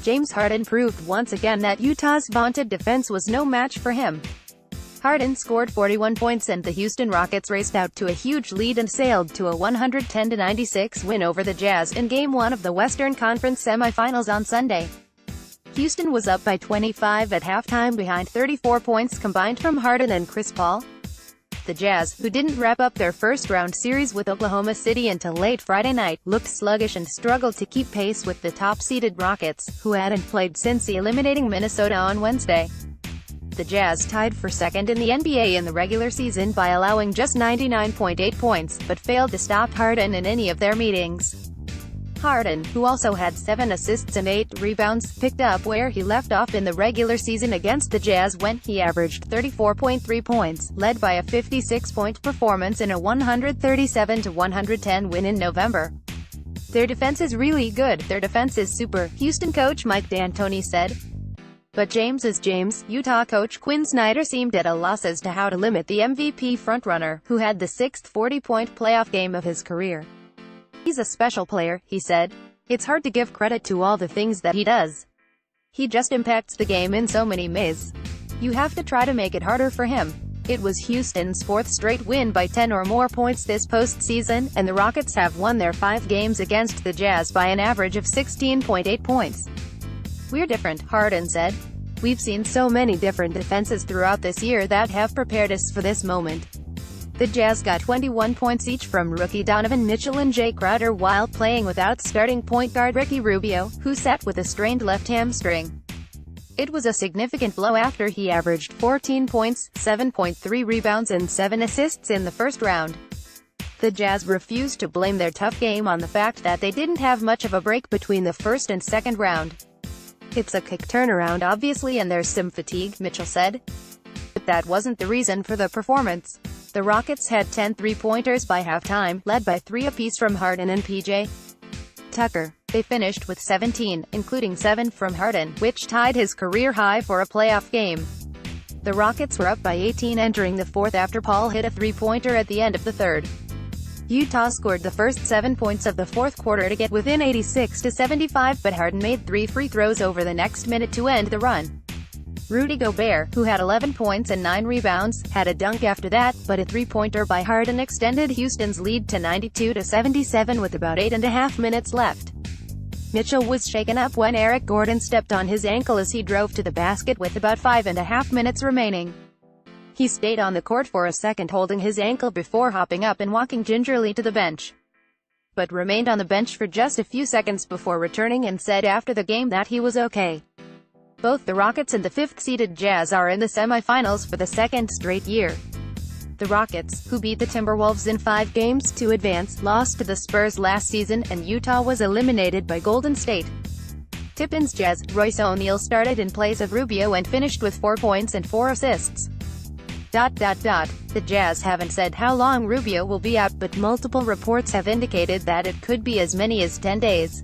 James Harden proved once again that Utah's vaunted defense was no match for him. Harden scored 41 points and the Houston Rockets raced out to a huge lead and sailed to a 110-96 win over the Jazz in Game 1 of the Western Conference semifinals on Sunday. Houston was up by 25 at halftime behind 34 points combined from Harden and Chris Paul. The Jazz, who didn't wrap up their first-round series with Oklahoma City until late Friday night, looked sluggish and struggled to keep pace with the top-seeded Rockets, who hadn't played since eliminating Minnesota on Wednesday. The Jazz tied for second in the NBA in the regular season by allowing just 99.8 points, but failed to stop Harden in any of their meetings. Harden, who also had 7 assists and 8 rebounds, picked up where he left off in the regular season against the Jazz when he averaged 34.3 points, led by a 56-point performance in a 137-110 win in November. "Their defense is really good, their defense is super," Houston coach Mike D'Antoni said. But James is James. Utah coach Quinn Snyder seemed at a loss as to how to limit the MVP frontrunner, who had the 6th 40-point playoff game of his career. "He's a special player," he said. "It's hard to give credit to all the things that he does. He just impacts the game in so many ways. You have to try to make it harder for him." It was Houston's 4th straight win by 10 or more points this postseason, and the Rockets have won their 5 games against the Jazz by an average of 16.8 points. "We're different," Harden said. "We've seen so many different defenses throughout this year that have prepared us for this moment." The Jazz got 21 points each from rookie Donovan Mitchell and Jay Crowder while playing without starting point guard Ricky Rubio, who sat with a strained left hamstring. It was a significant blow after he averaged 14 points, 7.3 rebounds and 7 assists in the first round. The Jazz refused to blame their tough game on the fact that they didn't have much of a break between the first and second round. "It's a quick turnaround obviously and there's some fatigue," Mitchell said. But that wasn't the reason for the performance. The Rockets had 10 three-pointers by halftime, led by 3 apiece from Harden and PJ Tucker. They finished with 17, including 7 from Harden, which tied his career high for a playoff game. The Rockets were up by 18 entering the 4th after Paul hit a three-pointer at the end of the 3rd. Utah scored the first 7 points of the 4th quarter to get within 86-75, but Harden made 3 free throws over the next minute to end the run. Rudy Gobert, who had 11 points and 9 rebounds, had a dunk after that, but a three-pointer by Harden extended Houston's lead to 92-77 with about 8.5 minutes left. Mitchell was shaken up when Eric Gordon stepped on his ankle as he drove to the basket with about 5.5 minutes remaining. He stayed on the court for a second holding his ankle before hopping up and walking gingerly to the bench, but remained on the bench for just a few seconds before returning and said after the game that he was okay. Both the Rockets and the 5th-seeded Jazz are in the semifinals for the 2nd straight year. The Rockets, who beat the Timberwolves in 5 games to advance, lost to the Spurs last season, and Utah was eliminated by Golden State. Tippins Jazz, Royce O'Neal started in place of Rubio and finished with 4 points and 4 assists. The Jazz haven't said how long Rubio will be out, but multiple reports have indicated that it could be as many as 10 days.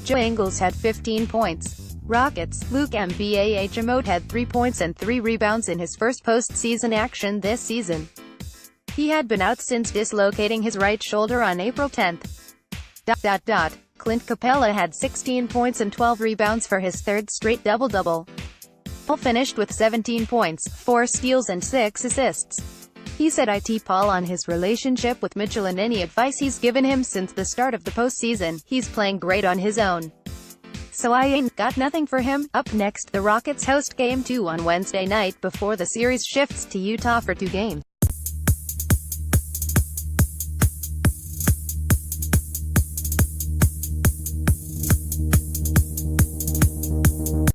Joe Ingles had 15 points. Rockets, Luke Mbahmoud had 3 points and 3 rebounds in his first postseason action this season. He had been out since dislocating his right shoulder on April 10. Clint Capella had 16 points and 12 rebounds for his 3rd straight double-double. Paul finished with 17 points, 4 steals and 6 assists. He said IT Paul on his relationship with Mitchell and any advice he's given him since the start of the postseason. "He's playing great on his own. So I ain't got nothing for him." Up next, the Rockets host Game 2 on Wednesday night before the series shifts to Utah for 2 games.